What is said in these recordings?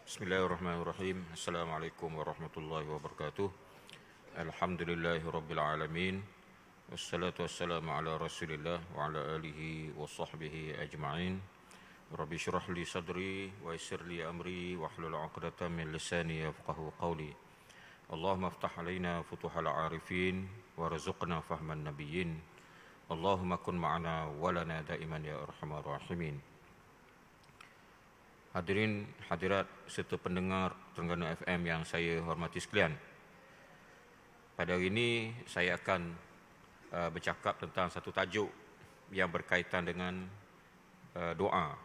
Bismillahirrahmanirrahim. Assalamualaikum warahmatullahi wabarakatuh. Alhamdulillahirabbil alamin. Wassalatu wassalamu ala Rasulillah wa ala alihi wa sahbihi ajma'in. Rabbi shrah li sadri wa yassir li amri wahlul 'uqdatam min lisani yafqahu qawli. Allahumma iftah 'alaina futuhal 'arifin warzuqna fahman nabiyyin. Allahumma kun ma'ana wa lana da'iman ya arhamar rahimin. Hadirin hadirat serta pendengar Terengganu FM yang saya hormati sekalian. Pada hari ini saya akan bercakap tentang satu tajuk yang berkaitan dengan doa.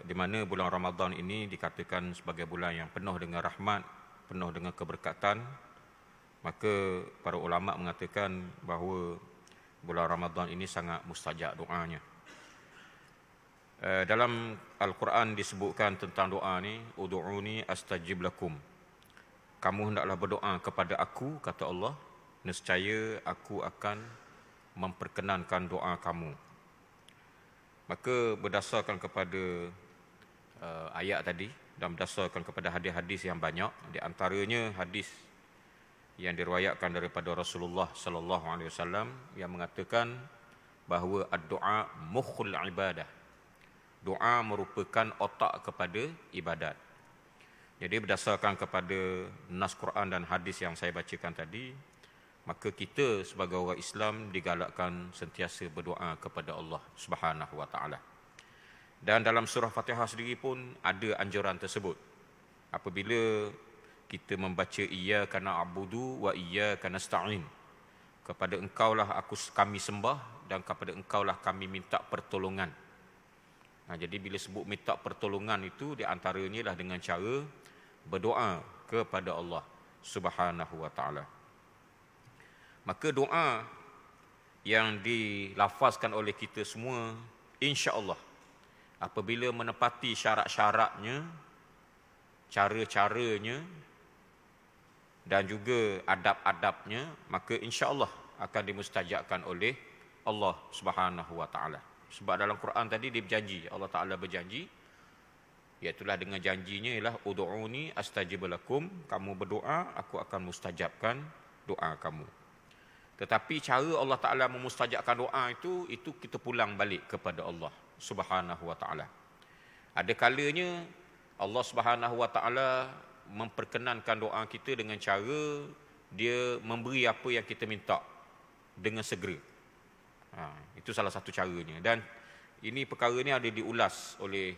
Di mana bulan Ramadan ini dikatakan sebagai bulan yang penuh dengan rahmat, penuh dengan keberkatan. Maka para ulama mengatakan bahawa bulan Ramadan ini sangat mustajab doanya. Dalam Al-Quran disebutkan tentang doa ni, ud'uni astajib lakum. Kamu hendaklah berdoa kepada aku, kata Allah, nescaya aku akan memperkenankan doa kamu. Maka berdasarkan kepada ayat tadi dan berdasarkan kepada hadis-hadis yang banyak, di antaranya hadis yang diriwayatkan daripada Rasulullah sallallahu alaihi wasallam yang mengatakan bahawa ad-du'a mukhul ibadah. Doa merupakan otak kepada ibadat. Jadi berdasarkan kepada nas Quran dan hadis yang saya bacakan tadi, maka kita sebagai orang Islam digalakkan sentiasa berdoa kepada Allah Subhanahu wa taala. Dan dalam surah Fatihah sendiri pun ada anjuran tersebut. Apabila kita membaca iyyaka na'budu wa iyyaka nasta'in, kepada engkaulah kami sembah dan kepada engkaulah kami minta pertolongan. Jadi bila sebut minta pertolongan itu di antaranya lah dengan cara berdoa kepada Allah Subhanahu wa taala. Maka doa yang dilafazkan oleh kita semua, insya-Allah apabila menepati syarat-syaratnya, cara-caranya dan juga adab-adabnya, maka insya-Allah akan dimustajabkan oleh Allah Subhanahu wa taala. Sebab dalam Quran tadi dia berjanji, Allah Ta'ala berjanji, iaitulah dengan janjinya ialah ud'uni astajib lakum, kamu berdoa, aku akan mustajabkan doa kamu. Tetapi cara Allah Ta'ala memustajabkan doa itu kita pulang balik kepada Allah Subhanahu wa Ta'ala. Ada kalanya Allah Subhanahu wa Ta'ala memperkenankan doa kita dengan cara dia memberi apa yang kita minta dengan segera. Itu salah satu caranya. Dan ini perkara ni ada diulas oleh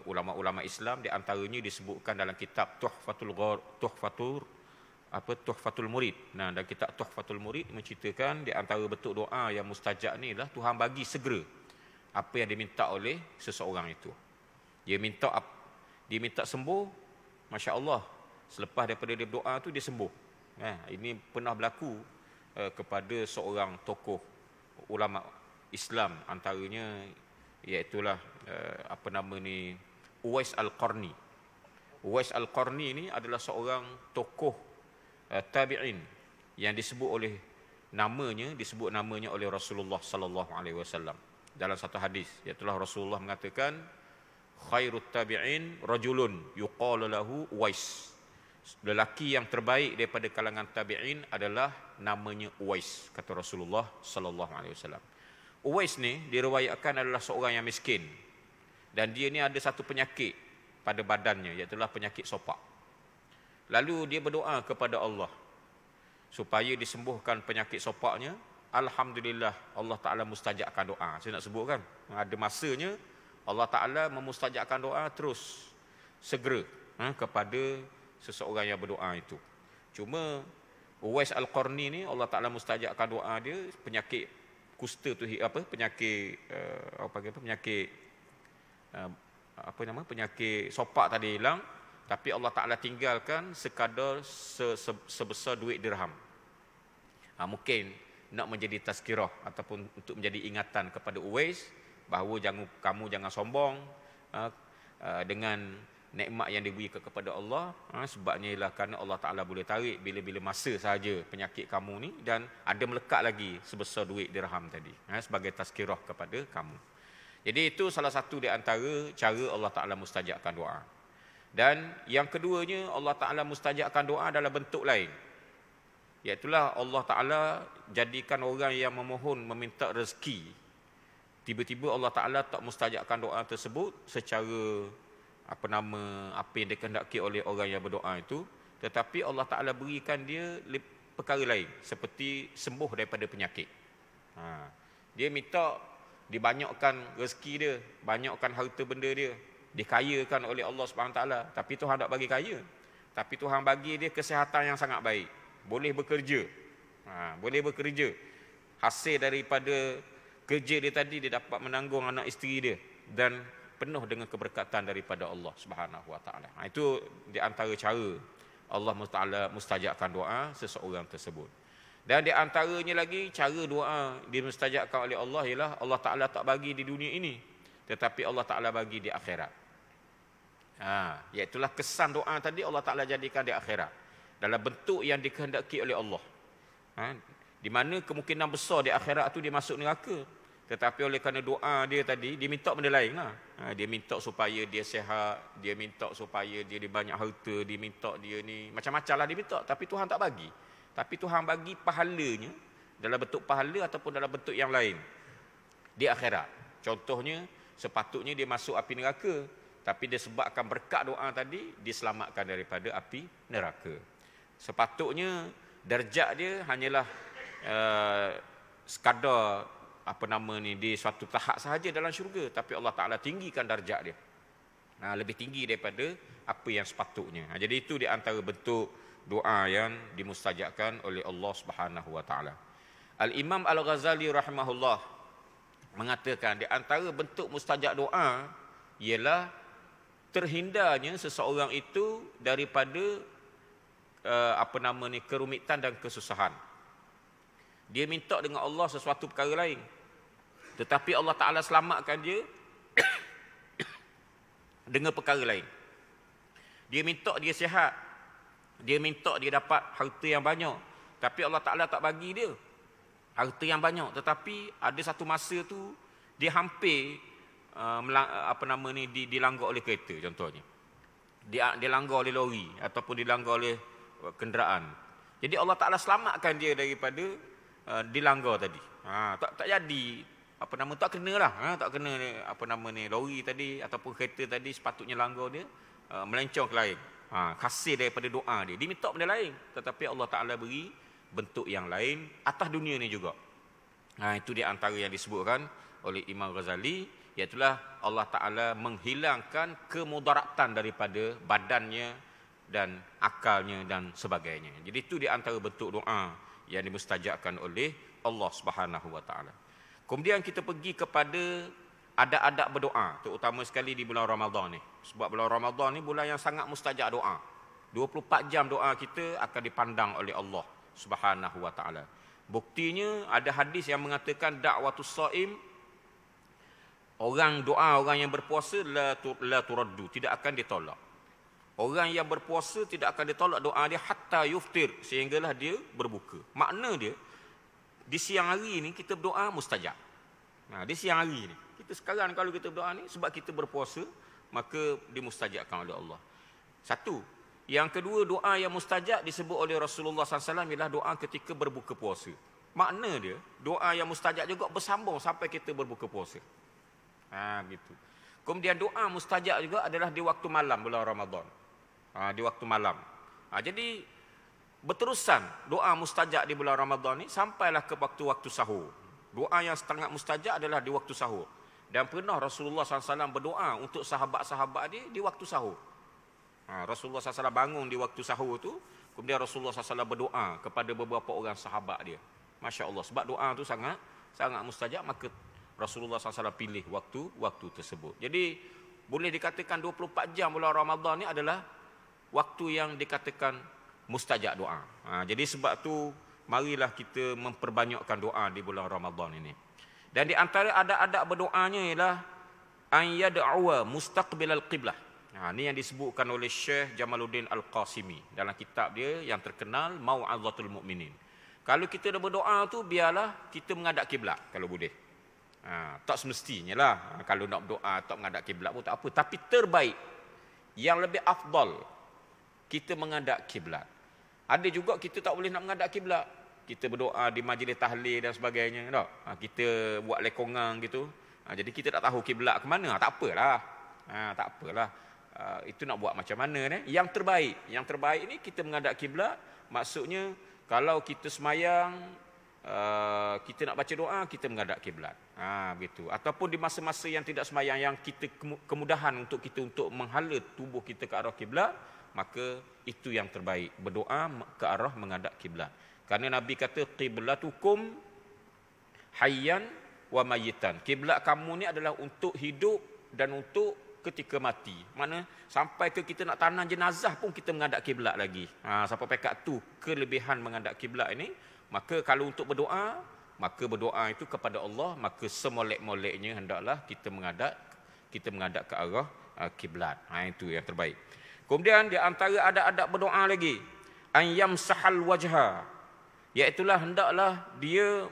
ulama-ulama Islam. Di antaranya disebutkan dalam kitab Tuhfatul Murid. Dan kitab Tuhfatul Murid menceritakan di antara bentuk doa yang mustajab ni ialah Tuhan bagi segera apa yang diminta oleh seseorang itu. Dia minta sembuh, masya-Allah, selepas daripada dia berdoa tu dia sembuh. Ini pernah berlaku kepada seorang tokoh ulama Islam, antaranya iaitulah Uwais Al-Qarni. Uwais Al-Qarni ini adalah seorang tokoh tabi'in yang disebut namanya oleh Rasulullah sallallahu alaihi wasallam dalam satu hadis, iaitulah Rasulullah mengatakan khairut tabi'in rajulun yuqalu lahu Uwais. Lelaki yang terbaik daripada kalangan tabi'in adalah namanya Uwais, kata Rasulullah sallallahu alaihi wasallam. Uwais ni diriwayatkan adalah seorang yang miskin dan dia ni ada satu penyakit pada badannya, iaitu penyakit sopak. Lalu dia berdoa kepada Allah supaya disembuhkan penyakit sopaknya. Alhamdulillah, Allah Taala mustajabkan doa. Saya nak sebutkan, ada masanya Allah Taala memustajabkan doa terus segera kepada seseorang yang berdoa itu. Cuma Uwais Al-Qarni ni Allah Taala mustajabkan doa dia, penyakit kusta tu penyakit sopak tadi hilang, tapi Allah Taala tinggalkan sekadar sebesar duit dirham. Mungkin nak menjadi tazkirah ataupun untuk menjadi ingatan kepada Uwais bahawa kamu jangan sombong dengan nikmat yang diberikan kepada Allah. Sebabnya ialah kerana Allah Ta'ala boleh tarik bila-bila masa sahaja penyakit kamu ni, dan ada melekat lagi sebesar duit dirham tadi sebagai tazkirah kepada kamu. Jadi itu salah satu di antara cara Allah Ta'ala mustajabkan doa. Dan yang keduanya, Allah Ta'ala mustajabkan doa adalah bentuk lain. Iaitulah Allah Ta'ala jadikan orang yang memohon, meminta rezeki. Tiba-tiba Allah Ta'ala tak mustajabkan doa tersebut secara apa yang dikehendaki oleh orang yang berdoa itu. Tetapi Allah Ta'ala berikan dia perkara lain. Seperti sembuh daripada penyakit. Dia minta dibanyakkan rezeki dia, banyakkan harta benda dia, dikayakan oleh Allah Subhanahu Taala. Tapi Tuhan tak bagi kaya. Tapi Tuhan bagi dia kesihatan yang sangat baik. Boleh bekerja. Boleh bekerja. Hasil daripada kerja dia tadi, dia dapat menanggung anak isteri dia dan penuh dengan keberkatan daripada Allah Subhanahu Wa Taala. Itu di antara cara Allah Taala mustajabkan doa seseorang tersebut. Dan di antaranya lagi cara doa dimustajabkan oleh Allah ialah Allah Ta'ala tak bagi di dunia ini, tetapi Allah Ta'ala bagi di akhirat. Iaitulah kesan doa tadi Allah Ta'ala jadikan di akhirat dalam bentuk yang dikehendaki oleh Allah. Di mana kemungkinan besar di akhirat tu dia masuk neraka. Tetapi oleh kerana doa dia tadi, dia minta benda lain lah. Dia minta supaya dia sihat, dia minta supaya dia banyak harta, dia minta dia ni macam-macam lah dia minta, tapi Tuhan tak bagi. Tapi Tuhan bagi pahalanya dalam bentuk pahala ataupun dalam bentuk yang lain di akhirat. Contohnya, sepatutnya dia masuk api neraka, tapi disebabkan berkat doa tadi, diselamatkan daripada api neraka. Sepatutnya darjat dia hanyalah sekadar di suatu tahap sahaja dalam syurga, tapi Allah Ta'ala tinggikan darjat dia. Lebih tinggi daripada apa yang sepatutnya. Jadi itu di antara bentuk doa yang dimustajabkan oleh Allah Subhanahu Wa Taala. Al-Imam Al-Ghazali rahimahullah mengatakan di antara bentuk mustajab doa ialah terhindarnya seseorang itu daripada kerumitan dan kesusahan. Dia minta dengan Allah sesuatu perkara lain, tetapi Allah Ta'ala selamatkan dia dengan perkara lain. Dia minta dia sihat, dia minta dia dapat harta yang banyak, tapi Allah Ta'ala tak bagi dia harta yang banyak. Tetapi ada satu masa tu dia hampir dilanggar oleh kereta contohnya. Dia dilanggar oleh lori ataupun dilanggar oleh kenderaan. Jadi Allah Ta'ala selamatkan dia daripada dilanggar tadi. Tak jadi tak kenalah, tak kena lori tadi ataupun kereta tadi sepatutnya langgar dia, melencong ke lain. Hasil daripada doa dia. Dia minta benda lain, tetapi Allah Ta'ala beri bentuk yang lain atas dunia ni juga. Itu di antara yang disebutkan oleh Imam Ghazali, iaitulah Allah Ta'ala menghilangkan kemudaratan daripada badannya dan akalnya dan sebagainya. Jadi itu di antara bentuk doa yang dimustajabkan oleh Allah Subhanahu Wa Ta'ala. Kemudian kita pergi kepada adab-adab berdoa, terutama sekali di bulan Ramadan ni. Sebab bulan Ramadan ni bulan yang sangat mustajab doa. 24 jam doa kita akan dipandang oleh Allah Subhanahu Wa Ta'ala. Buktinya ada hadis yang mengatakan da'watus shaim, orang yang berpuasa la turaddu, tidak akan ditolak. Orang yang berpuasa tidak akan ditolak doa dia hatta yuftir, sehinggalah dia berbuka. Makna dia di siang hari ni kita berdoa mustajab. Di siang hari ni kita sekarang kalau kita berdoa ni sebab kita berpuasa, maka dimustajabkan oleh Allah. Satu. Yang kedua, doa yang mustajab disebut oleh Rasulullah SAW ialah doa ketika berbuka puasa. Makna dia, doa yang mustajab juga bersambung sampai kita berbuka puasa. Gitu. Kemudian doa mustajab juga adalah di waktu malam bulan Ramadan. Di waktu malam. Jadi berterusan doa mustajab di bulan Ramadan ni sampailah ke waktu-waktu sahur. Doa yang sangat mustajab adalah di waktu sahur. Dan pernah Rasulullah SAW berdoa untuk sahabat-sahabat dia di waktu sahur. Rasulullah SAW bangun di waktu sahur tu, kemudian Rasulullah SAW berdoa kepada beberapa orang sahabat dia. Masya Allah, sebab doa tu sangat mustajab, maka Rasulullah SAW pilih waktu tersebut. Jadi boleh dikatakan 24 jam bulan Ramadan ni adalah waktu yang dikatakan mustajab doa. Jadi sebab tu marilah kita memperbanyakkan doa di bulan Ramadan ini. Dan di antara adab-adab berdoanya ialah an yad'uwa mustaqbilal qiblah. Ini yang disebutkan oleh Syekh Jamaluddin Al-Qasimi dalam kitab dia yang terkenal Mau'azatul Mu'minin. Kalau kita dah berdoa tu biarlah kita menghadap kiblat kalau boleh. Tak semestinya lah. Kalau nak berdoa tak menghadap kiblat pun tak apa. Tapi terbaik, yang lebih afdal, kita menghadap kiblat. Ada juga kita tak boleh nak menghadap kiblat. Kita berdoa di majlis tahlil dan sebagainya. Tak? Kita buat lekongang gitu. Jadi kita tak tahu kiblat ke mana. Tak apalah. Tak apalah. Itu nak buat macam mana. Yang terbaik ni kita menghadap kiblat. Maksudnya kalau kita semayang, kita nak baca doa, kita menghadap kiblat. Begitu. Ataupun di masa-masa yang tidak semayang, yang kita kemudahan untuk kita untuk menghala tubuh kita ke arah kiblat, maka itu yang terbaik, berdoa ke arah menghadap kiblat. Kerana Nabi kata qiblatukum hayyan wa mayyitan. Kiblat kamu ni adalah untuk hidup dan untuk ketika mati. Mana sampai ke kita nak tanam jenazah pun kita menghadap kiblat lagi. Sampai pekat tu kelebihan menghadap kiblat ini. Maka kalau untuk berdoa, maka berdoa itu kepada Allah, maka semolek-moleknya hendaklah kita menghadap ke arah kiblat. Itu yang terbaik. Kemudian di antara adab-adab berdoa lagi, an yamsahal wajha, iaitulah hendaklah dia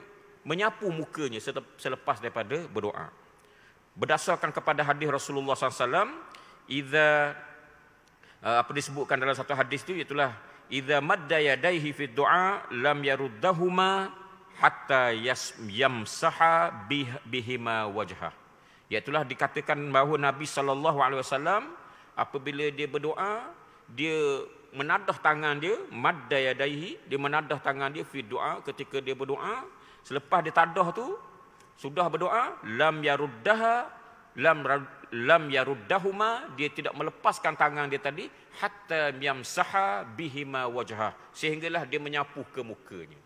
menyapu mukanya selepas daripada berdoa. Berdasarkan kepada hadis Rasulullah SAW, disebutkan dalam satu hadis itu, iaitulah idza madda yadayhi fi du'a lam yaruddahuma hatta yamsaha bihima wajhah. Iaitulah dikatakan bahawa Nabi SAW apabila dia berdoa, dia menadah tangan dia, madda yadayhi, dia menadah tangan dia fi du'a, ketika dia berdoa. Selepas dia tadah tu, sudah berdoa, lam yaruddahuma, dia tidak melepaskan tangan dia tadi, hatta yamsaha bihima wajhah, sehinggalah dia menyapu ke mukanya.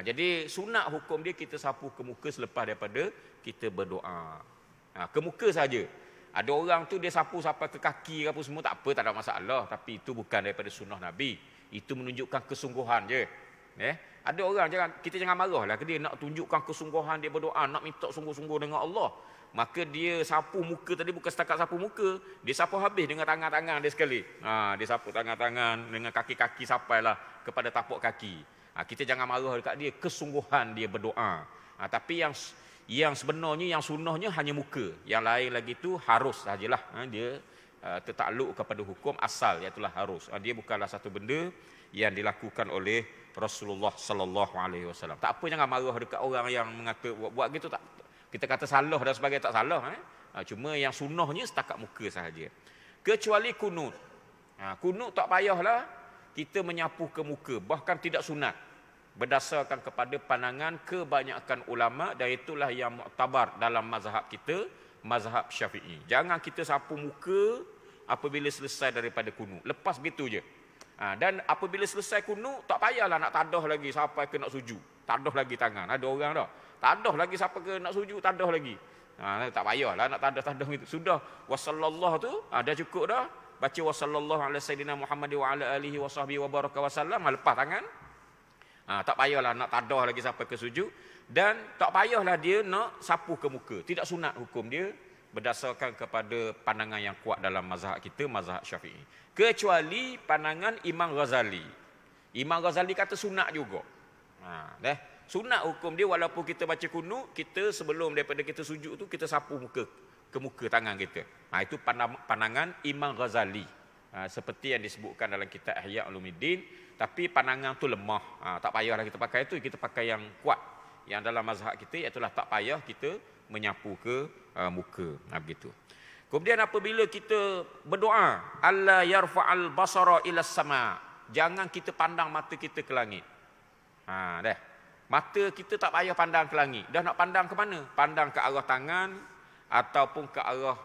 Jadi sunat hukum dia kita sapu ke muka selepas daripada kita berdoa. Ke muka saja. Ada orang tu dia sapu sampai ke kaki apa semua, tak apa, tak ada masalah, tapi itu bukan daripada sunnah Nabi. Itu menunjukkan kesungguhan je. Ada orang kita jangan marahlah ke dia, nak tunjukkan kesungguhan dia berdoa, nak minta sungguh-sungguh dengan Allah. Maka dia sapu muka tadi bukan setakat sapu muka, dia sapu habis dengan tangan-tangan dia sekali. Dia sapu tangan-tangan dengan kaki-kaki sampailah kepada tapak kaki. Kita jangan marah dekat dia, kesungguhan dia berdoa. Tapi yang sebenarnya, yang sunnahnya hanya muka. Yang lain lagi tu harus sajalah. Dia tertakluk kepada hukum asal, iaitu harus. Dia bukanlah satu benda yang dilakukan oleh Rasulullah sallallahu alaihi wasallam. Tak apa, jangan marah dekat orang yang mengata buat gitu, tak. Kita kata salah dan sebagainya, tak salah. Cuma yang sunnahnya setakat muka sahaja. Kecuali kunut. Kunut tak payahlah kita menyapu ke muka, bahkan tidak sunat. Berdasarkan kepada pandangan kebanyakan ulama, dan itulah yang muktabar dalam mazhab kita, mazhab Syafi'i. Jangan kita sapu muka apabila selesai daripada kunut. Lepas begitu je. Dan apabila selesai kunut, tak payahlah nak tadah lagi sampai ke nak sujud. Tadah lagi tangan. Ada orang dah. Tadah lagi sampai ke nak sujud, tadah lagi. Tak payahlah nak tadah-tadah gitu. Sudah wasallallahu tu, dah cukup dah. Baca wasallallahu ala sayyidina Muhammad wa ala alihi wa sahbihi wa baraka wa sallam, lepas tangan. Tak payahlah nak tadah lagi sampai ke sujud. Dan tak payahlah dia nak sapu ke muka. Tidak sunat hukum dia berdasarkan kepada pandangan yang kuat dalam mazhab kita, mazhab Syafi'i. Kecuali pandangan Imam Ghazali. Imam Ghazali kata sunat juga. Sunat hukum dia, walaupun kita baca kunut, kita sebelum daripada kita sujud tu, kita sapu muka ke muka tangan kita. Itu pandangan Imam Ghazali. Seperti yang disebutkan dalam kitab Ihya Ulumuddin. Tapi pandangan tu lemah. Tak payahlah kita pakai itu, kita pakai yang kuat. Yang dalam mazhab kita, iaitulah tak payah kita menyapu ke muka. Begitu. Kemudian apabila kita berdoa, alla yarfa'al basara ila sama, jangan kita pandang mata kita ke langit. Mata kita tak payah pandang ke langit. Dah nak pandang ke mana? Pandang ke arah tangan ataupun ke arah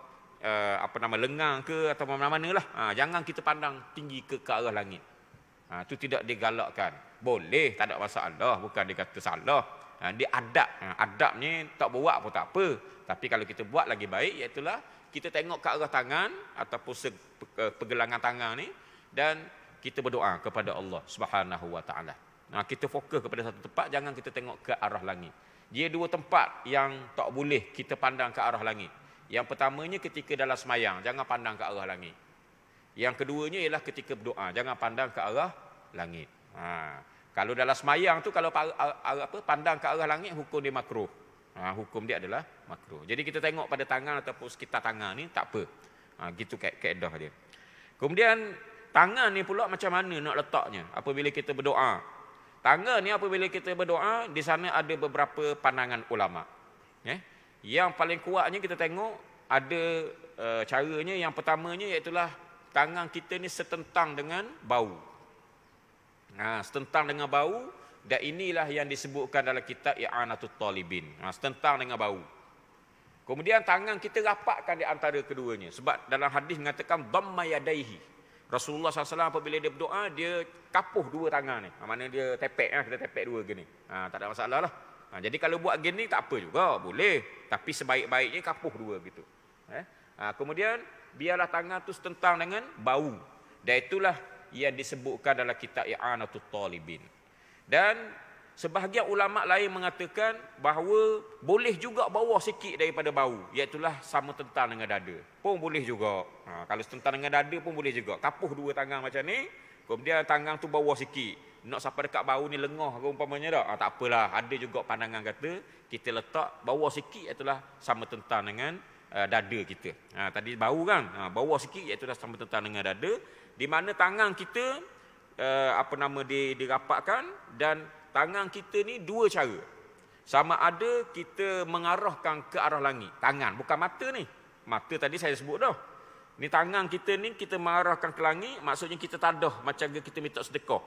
lengan ke atau mana-mana lah. Jangan kita pandang tinggi ke arah langit. Itu tidak digalakkan. Boleh, tak ada masalah, bukan dikata salah. Dia adab. Adabnya tak buat pun tak apa. Tapi kalau kita buat lagi baik, iaitulah kita tengok ke arah tangan ataupun pergelangan tangan ni, dan kita berdoa kepada Allah Subhanahu wa taala. Kita fokus kepada satu tempat, jangan kita tengok ke arah langit. Dia dua tempat yang tak boleh kita pandang ke arah langit. Yang pertamanya ketika dalam semayang, jangan pandang ke arah langit. Yang keduanya ialah ketika berdoa, jangan pandang ke arah langit. Kalau dalam semayang tu, kalau pandang ke arah langit, hukum dia makruh. Hukum dia adalah makruh. Jadi kita tengok pada tangan ataupun sekitar tangan ni tak apa. Gitu kaedah dia. Kemudian tangan ni pula macam mana nak letaknya apabila kita berdoa. Tangan ni apabila kita berdoa, di sana ada beberapa pandangan ulama. Yang paling kuatnya kita tengok ada caranya. Yang pertamanya iaitulah tangan kita ni setentang dengan bau. Setentang dengan bau, dan inilah yang disebutkan dalam kitab I'anatul Talibin. Setentang dengan bau. Kemudian tangan kita rapatkan di antara keduanya. Sebab dalam hadis mengatakan dhamma yadaihi. Rasulullah SAW apabila dia berdoa, dia kapuh dua tangan ni. Mana dia tepek, kita tepek dua gini. Tak ada masalah lah. Jadi kalau buat gini tak apa juga, boleh. Tapi sebaik-baiknya kapuh dua gitu. Kemudian biarlah tangan tu setentang dengan bau. Dan itulah yang disebutkan dalam kitab I'anatul Talibin. Dan sebahagian ulama lain mengatakan bahawa boleh juga bawah sikit daripada bau, iaitulah sama tentang dengan dada. Pun boleh juga. Kalau setentang dengan dada pun boleh juga. Kapuh dua tangan macam ni, kemudian tangan tu bawah sikit. Nak sampai dekat bau ni lengah ke umpamanya tak? Tak apalah. Ada juga pandangan kata kita letak bawah sikit iaitulah sama tentang dengan dada kita. Tadi bau kan? Bawah sikit iaitulah sama tentang dengan dada. Di mana tangan kita dirapatkan, dan tangan kita ni dua cara. Sama ada kita mengarahkan ke arah langit. Tangan, bukan mata ni. Mata tadi saya sebut dah. Ni tangan kita ni kita mengarahkan ke langit, maksudnya kita tadah macam kita minta sedekah.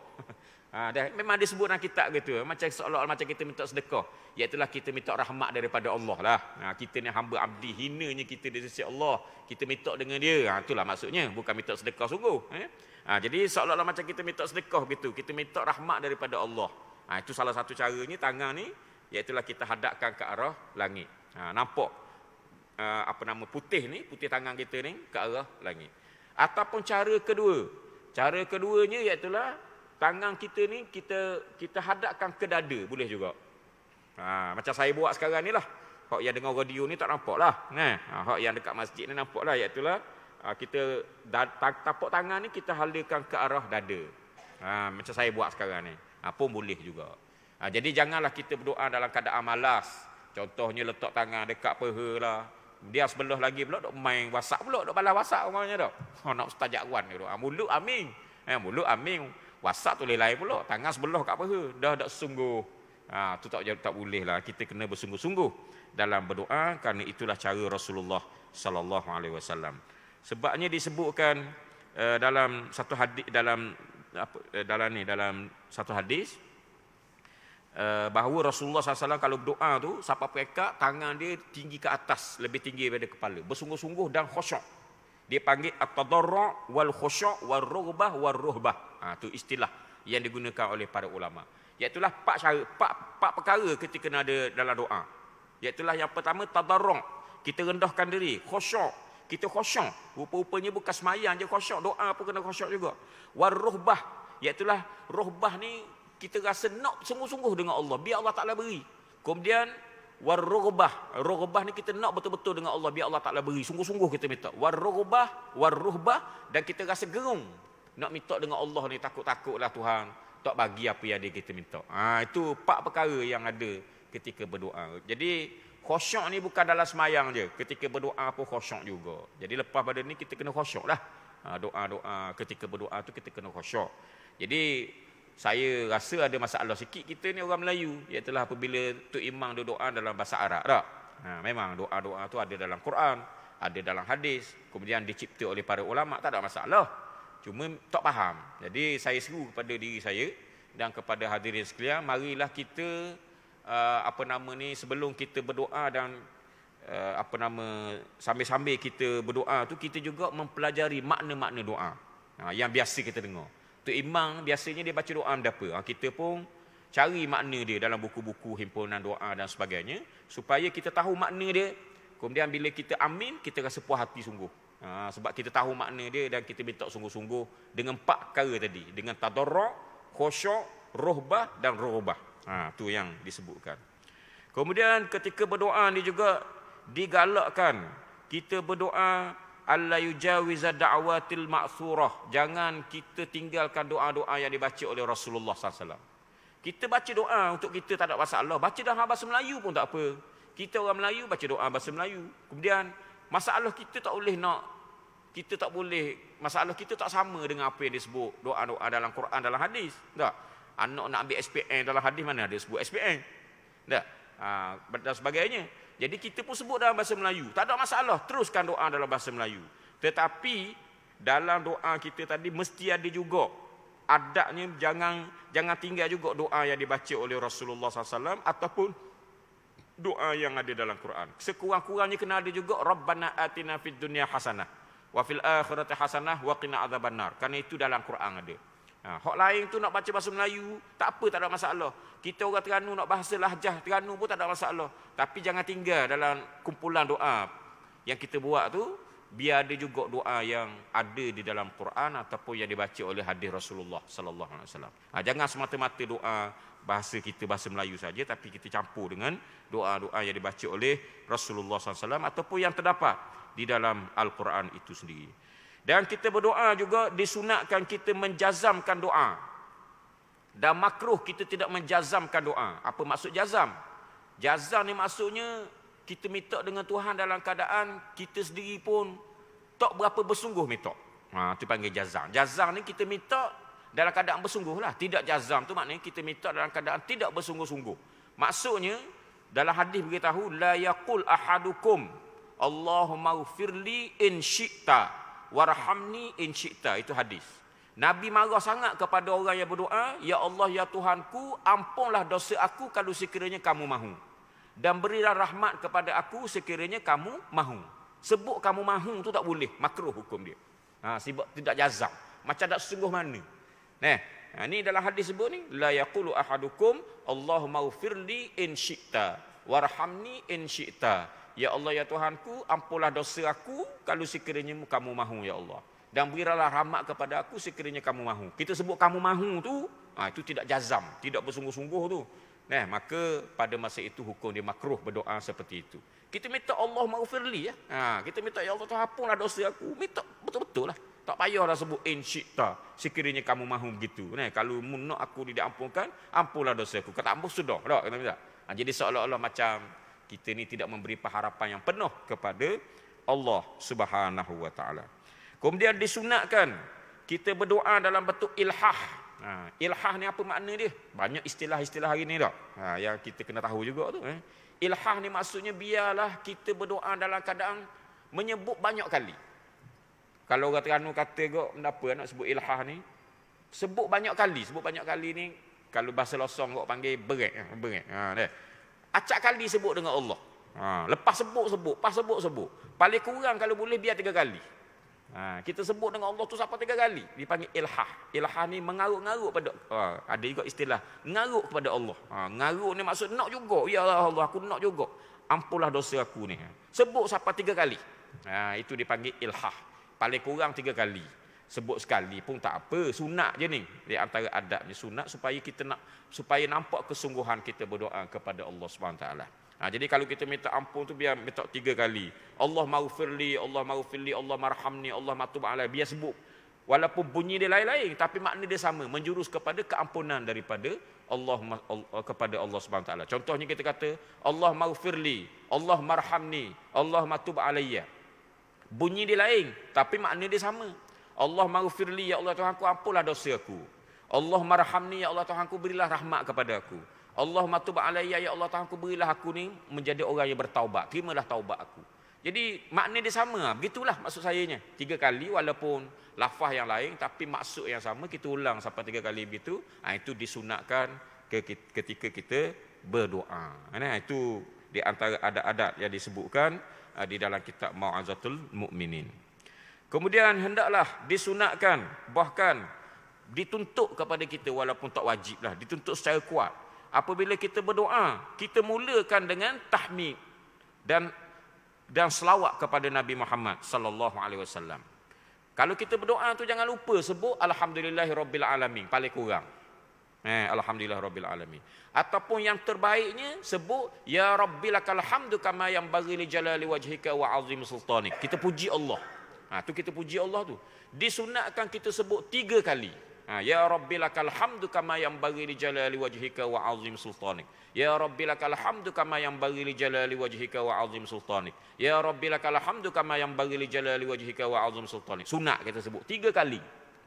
Memang disebut dalam kitab gitu. Macam seolah-olah macam kita minta sedekah. Iaitulah kita minta rahmat daripada Allah lah. Kita ni hamba abdi, hinanya kita di sisi Allah. Kita minta dengan dia. Itulah maksudnya. Bukan minta sedekah sungguh. Jadi seolah-olah macam kita minta sedekah gitu. Kita minta rahmat daripada Allah. Itu salah satu caranya tangan ni. Iaitulah kita hadapkan ke arah langit. Nampak putih ni, putih tangan kita ni ke arah langit. Ataupun cara kedua. Cara keduanya iaitulah tangan kita ni kita hadapkan ke dada, boleh juga. Macam saya buat sekarang ni lah. Hak yang dengar radio ni tak nampak lah. Hak yang dekat masjid ni nampak lah. Iaitulah kita tapak tangan ni kita halirkan ke arah dada. Macam saya buat sekarang ni. Pun boleh juga. Jadi janganlah kita berdoa dalam keadaan malas. Contohnya letak tangan dekat peha lah. Dia sebelah lagi pula duk main WhatsApp pula, duk balas WhatsApp rumahnya dah. Nak ustaz jakwan dia. Mulut amin. Mulut amin. WhatsApp tulis lain pula, tangan sebelah kat peha, dah sungguh. Tu tak boleh lah. Kita kena bersungguh-sungguh dalam berdoa, kerana itulah cara Rasulullah sallallahu alaihi wasallam. Sebabnya disebutkan dalam satu hadis dalam satu hadis bahawa Rasulullah SAW kalau berdoa tu siapa pekat tangan dia tinggi ke atas, lebih tinggi daripada kepala, bersungguh-sungguh dan khusyuk. Dia panggil at-tadarru' wal khusyu' wal rughbah wal ruhbah. Itu istilah yang digunakan oleh para ulama. Iaitulah empat perkara ketika ada dalam doa. Iaitulah yang pertama tadarru', kita rendahkan diri, khusyuk, kita khusyuk. Rupa-rupanya bukan semayang je khusyuk, doa pun kena khusyuk juga. Wal ruhbah, iaitulah ruhbah ni kita rasa nak sungguh-sungguh dengan Allah, biar Allah Taala beri. Kemudian war-rughbah, rughbah ni kita nak betul-betul dengan Allah, biar Allah Taala beri, sungguh-sungguh kita minta. War-rughbah, war-ruhbah, dan kita rasa gerung nak minta dengan Allah ni, takut-takutlah Tuhan tak bagi apa yang kita minta. Itu empat perkara yang ada ketika berdoa. Jadi khusyuk ni bukan dalam semayang je, ketika berdoa pun khusyuk juga. Jadi lepas pada ni kita kena khusyuklah. Doa-doa ketika berdoa tu kita kena khusyuk. Jadi saya rasa ada masalah sikit kita ni orang Melayu, iaitu apabila Tok Imam doa dalam bahasa Arab tak? Memang doa-doa tu ada dalam Quran, ada dalam hadis, kemudian dicipta oleh para ulama, tak ada masalah. Cuma tak faham. Jadi saya seru kepada diri saya dan kepada hadirin sekalian, marilah kita sebelum kita berdoa dan sambil-sambil kita berdoa tu kita juga mempelajari makna-makna doa yang biasa kita dengar. Tok Imam biasanya dia baca doa apa? Kita pun cari makna dia dalam buku-buku himpunan doa dan sebagainya, supaya kita tahu makna dia. Kemudian bila kita amin, kita rasa puas hati sungguh. Sebab kita tahu makna dia dan kita minta sungguh-sungguh dengan empat perkara tadi, dengan tadarru', khusyuk, ruhbah dan rughbah. Tu yang disebutkan. Kemudian ketika berdoa ni juga digalakkan kita berdoa alla yujawiza da'watil ma'thurah. Jangan kita tinggalkan doa-doa yang dibaca oleh Rasulullah SAW. Kita baca doa untuk kita tak ada masalah. Baca dalam bahasa Melayu pun tak apa. Kita orang Melayu baca doa bahasa Melayu. Kemudian masalah kita tak boleh masalah kita tak sama dengan apa yang disebut doa-doa dalam Quran, dalam hadis. Tak. Anak nak ambil SPM dalam hadis mana ada sebut SPM. Tak. Dan sebagainya. Jadi kita pun sebut dalam bahasa Melayu. Tak ada masalah, teruskan doa dalam bahasa Melayu. Tetapi dalam doa kita tadi mesti ada juga adabnya, jangan tinggal juga doa yang dibaca oleh Rasulullah SAW ataupun doa yang ada dalam Quran. Sekurang-kurangnya kena ada juga Rabbana atina fid dunya hasanah wa fil akhirati hasanah wa qina adzabannar. Kerana itu dalam Quran ada. Hak lain tu nak baca bahasa Melayu, tak apa, tak ada masalah. Kita orang Terengganu nak bahasa lahjah Terengganu pun tak ada masalah. Tapi jangan tinggal dalam kumpulan doa yang kita buat tu, biar ada juga doa yang ada di dalam Quran ataupun yang dibaca oleh hadis Rasulullah sallallahu alaihi wasallam. Jangan semata-mata doa bahasa kita bahasa Melayu saja, tapi kita campur dengan doa-doa yang dibaca oleh Rasulullah SAW ataupun yang terdapat di dalam Al-Quran itu sendiri. Dan kita berdoa juga disunatkan kita menjazamkan doa. Dan makruh kita tidak menjazamkan doa. Apa maksud jazam? Jazam ni maksudnya kita minta dengan Tuhan dalam keadaan kita sendiri pun tak berapa bersungguh minta. Itu panggil jazam. Jazam ni kita minta dalam keadaan bersungguh lah. Tidak jazam tu maknanya kita minta dalam keadaan tidak bersungguh-sungguh. Maksudnya dalam hadis beritahu la yaqul ahadukum Allahumma ghfirli in syi'ta warhamni in syi'ta. Itu hadis. Nabi marah sangat kepada orang yang berdoa, ya Allah ya Tuhanku, ampunlah dosa aku kalau sekiranya kamu mahu, dan berilah rahmat kepada aku sekiranya kamu mahu. Sebut kamu mahu tu tak boleh, makruh hukum dia. Sebab tidak jazam, macam tak sungguh mana. Ini dalam hadis sebut ni, la yaqulu ahadukum Allahumma ghfirli in syi'ta warhamni in syi'ta. Ya Allah ya Tuhanku, ampunlah dosa aku kalau sekiranya kamu mahu ya Allah, dan berilah rahmat kepada aku sekiranya kamu mahu. Kita sebut kamu mahu tu, itu tidak jazam, tidak bersungguh-sungguh tu. Maka pada masa itu hukum dia makruh berdoa seperti itu. Kita minta Allah maghfirli ya. Kita minta ya Allah Tuhan ampunlah dosa aku. Minta betul-betul lah. Tak payahlah sebut in syi'ta, sekiranya kamu mahu begitu. Kalau nak aku tidak ampunkan, ampunlah dosa aku. Kata ampun sudah. Tak, kata minta. Jadi seolah-olah macam kita ni tidak memberi pengharapan yang penuh kepada Allah Subhanahu wa taala. Kemudian disunatkan kita berdoa dalam bentuk ilhah. Ilhah ni apa makna dia? Banyak istilah-istilah hari ni tak? Yang kita kena tahu juga tu. Ilhah ni maksudnya biarlah kita berdoa dalam keadaan menyebut banyak kali. Kalau orang Terengganu kata kok kenapa nak sebut ilhah ni? Sebut banyak kali. Sebut banyak kali ni kalau bahasa Losong kok panggil berat. Acak kali sebut dengan Allah. Lepas sebut. Paling kurang kalau boleh biar 3 kali. Kita sebut dengan Allah tu sampai 3 kali. Dipanggil ilhah. Ilhah ni mengaruk-ngaruk pada ada juga istilah ngaruk kepada Allah. Ngaruk ni maksud nak juga. Ya Allah, aku nak juga. Ampunlah dosa aku ni. Sebut sampai 3 kali. Itu dipanggil ilhah. Paling kurang 3 kali. Sebut sekali pun tak apa. Sunat je ni. Di antara adabnya sunat supaya nampak kesungguhan kita berdoa kepada Allah SWT. Jadi kalau kita minta ampun tu biar minta 3 kali. Allah maghfirli, Allah maghfirli, Allah marhamni, Allah matub alai. Biar sebut. Walaupun bunyi dia lain-lain tapi makna dia sama, menjurus kepada keampunan daripada Allah kepada Allah SWT. Contohnya kita kata Allah maghfirli, Allah marhamni, Allah matub alayya. Bunyi dia lain tapi makna dia sama. Allah maghfirli, ya Allah Tuhanku, ampunlah dosa aku. Allah marhamni, ya Allah Tuhanku, berilah rahmat kepada aku. Allah matub alayya, ya Allah Tuhanku, berilah aku ni menjadi orang yang bertaubat. Terimalah taubat aku. Jadi makna dia sama. Begitulah maksud sayanya. 3 kali walaupun lafaz yang lain tapi maksud yang sama, kita ulang sampai 3 kali begitu. Itu disunatkan ketika kita berdoa. Itu di antara adat-adat yang disebutkan di dalam kitab Mau'izatul Mukminin. Kemudian hendaklah disunatkan, bahkan dituntut kepada kita walaupun tak wajib lah, dituntut secara kuat. Apabila kita berdoa, kita mulakan dengan tahmid dan selawat kepada Nabi Muhammad sallallahu alaihi wasallam. Kalau kita berdoa tu jangan lupa sebut alhamdulillahirabbil alamin paling kurang. Alhamdulillahirabbil alamin. Ataupun yang terbaiknya sebut ya rabbil lakal hamdu kama yanbaghi li jalali wajhika wa azim sultanik. Kita puji Allah. Tu kita puji Allah tu. Disunatkan kita sebut 3 kali. Ya Rabbi lakal hamdu kama yanbaghi li jalali wajhika wa 'azim sultanik. Ya Rabbi lakal hamdu kama yanbaghi li jalali wajhika wa 'azim sultanik. Ya Rabbi lakal hamdu kama yanbaghi li jalali wajhika wa 'azim sultanik. Sunat kita sebut 3 kali.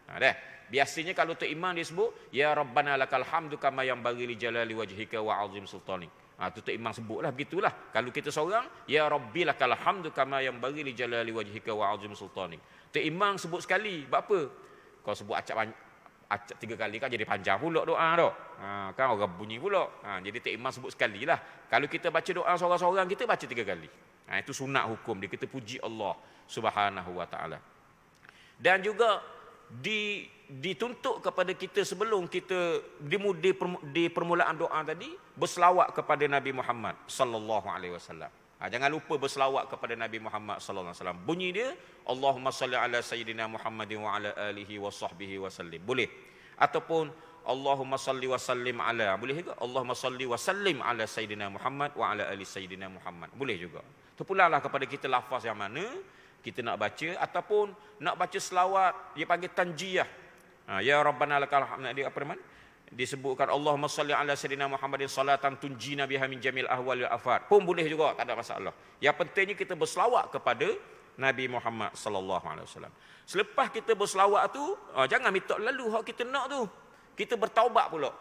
Dah. Biasanya kalau tu imam dia sebut ya Rabbana lakal hamdu kama yanbaghi li jalali wajhika wa 'azim sultanik. Tu imam sebutlah begitulah. Kalau kita seorang ya Rabbi lakal hamdu kama yanbaghi li jalali wajhika wa 'azim sultanik. Tu imam sebut sekali. Sebab apa? Kau sebut acap 3 kali kan jadi panjang pula doa tu. Kan orang bunyi pula. Jadi Tok Imam sebut sekali lah. Kalau kita baca doa seorang-seorang, kita baca 3 kali. Itu sunat hukum dia. Kita puji Allah Subhanahu wa ta'ala. Dan juga dituntut kepada kita sebelum kita di permulaan doa tadi berselawat kepada Nabi Muhammad sallallahu alaihi wasallam. Jangan lupa berselawat kepada Nabi Muhammad sallallahu alaihi wasallam. Bunyi dia Allahumma salli ala sayyidina Muhammadin wa ala alihi wa sahbihi wa sallim. Boleh. Ataupun Allahumma salli wa sallim ala. Boleh juga. Allahumma salli wa sallim ala sayyidina Muhammad wa ala ali sayyidina Muhammad. Boleh juga. Terpulanglah kepada kita lafaz yang mana kita nak baca ataupun nak baca selawat dia panggil tanjiyah. Ya Rabbana lakal hamd. Dia apa nama? Disebutkan Allahumma salli ala sayyidina Muhammadin salatan tunjina biha min jamil ahwal wal afat. Pun boleh juga, tak ada masalah. Yang pentingnya kita berselawat kepada Nabi Muhammad sallallahu alaihi wasallam. Selepas kita berselawat tu, jangan minta lalu hak kita nak tu. Kita bertaubat pula.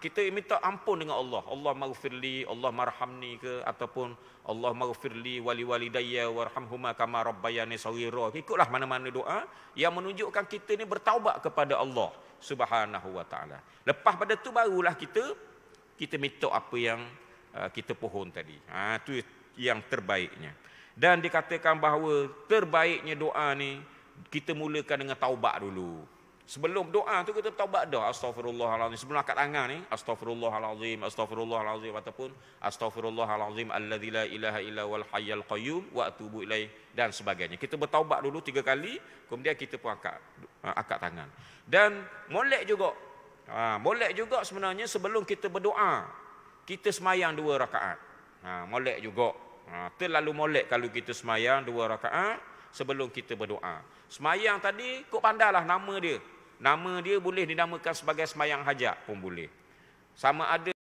Kita minta ampun dengan Allah. Allah maghfirli, Allah marhamni ke ataupun Allah maghfirli wali walidayya warhamhuma kama rabbayani shaghira. Ikutlah mana-mana doa yang menunjukkan kita ni bertaubat kepada Allah Subhanahu wa taala. Lepas pada tu barulah kita minta apa yang kita pohon tadi. Itu yang terbaiknya. Dan dikatakan bahawa terbaiknya doa ni kita mulakan dengan taubat dulu. Sebelum doa tu kita taubat dah. Astaghfirullahalazim. Sebelum angkat tangan ni, astaghfirullahalazim, astaghfirullahalazim ataupun astaghfirullahalazim alladzi la ilaha illa wal hayyul qayyum wa atubu ilaih dan sebagainya. Kita bertaubat dulu 3 kali, kemudian kita pun angkat tangan. Dan molek juga. Molek juga sebenarnya sebelum kita berdoa, kita semayang 2 rakaat. Molek juga. Terlalu molek kalau kita semayang 2 rakaat sebelum kita berdoa. Semayang tadi kok pandailah nama dia. Nama dia boleh dinamakan sebagai semayang hajat pun boleh. Sama ada